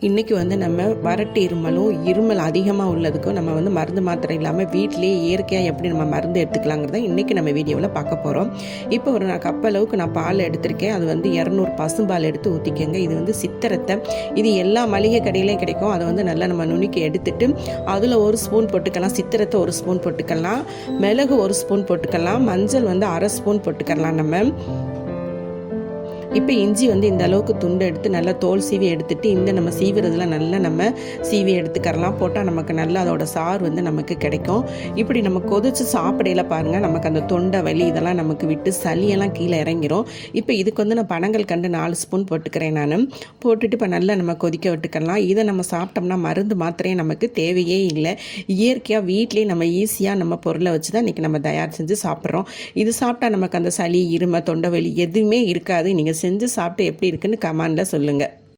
இன்றைக்கி வந்து நம்ம வறட்டு இருமல் அதிகமாக உள்ளதுக்கும் நம்ம வந்து மருந்து மாத்திரை இல்லாமல் வீட்டிலேயே இயற்கையாக எப்படி நம்ம மருந்து எடுத்துக்கலாங்கிறத இன்றைக்கி நம்ம வீடியோவில் பார்க்க போகிறோம். இப்போ ஒரு கப் அளவுக்கு நான் பால் எடுத்திருக்கேன். அது வந்து 200 பசும்பால் எடுத்து ஊற்றிக்கங்க. இது வந்து சித்திரத்தை, இது எல்லா மளிகை கடையிலையும் கிடைக்கும். அதை வந்து நல்லா நம்ம நுணுக்கி எடுத்துட்டு அதில் 1 ஸ்பூன் போட்டுக்கலாம். சித்திரத்தை 1 ஸ்பூன் போட்டுக்கலாம். மிளகு 1 ஸ்பூன் போட்டுக்கலாம். மஞ்சள் வந்து 1/2 ஸ்பூன் போட்டுக்கலாம் நம்ம. இப்போ இஞ்சி வந்து இந்த அளவுக்கு துண்டு எடுத்து நல்லா தோல் சீவி எடுத்துட்டு இந்த நம்ம சீவுறதுல நல்லா நம்ம சீவி எடுத்துக்கறலாம். போட்டால் நமக்கு நல்லா அதோட சாறு வந்து நமக்கு கிடைக்கும். இப்படி நம்ம கொதிச்சு சாப்பிடையில பாருங்கள், நமக்கு அந்த தொண்டை வலி இதெல்லாம் நமக்கு விட்டு சளியெல்லாம் கீழே இறங்கிரும். இப்போ இதுக்கு வந்து நான் பனங்கள் கண்டு 4 ஸ்பூன் போட்டுக்கிறேன். நான் போட்டுட்டு இப்போ நல்லா நம்ம கொதிக்க விட்டுக்கலாம். இதை நம்ம சாப்பிட்டோம்னா மருந்து மாத்திரையே நமக்கு தேவையே இல்லை. இயற்கையாக வீட்லேயே நம்ம ஈஸியாக நம்ம பொருளை வச்சு தான் இன்றைக்கி நம்ம தயார் செஞ்சு சாப்பிட்றோம். இது சாப்பிட்டா நமக்கு அந்த சளி, இருமல், தொண்டை வலி எதுவுமே இருக்காது. நீங்கள் செஞ்சு சாப்பிட்டு எப்படி இருக்குன்னு கமெண்டில் சொல்லுங்கள்.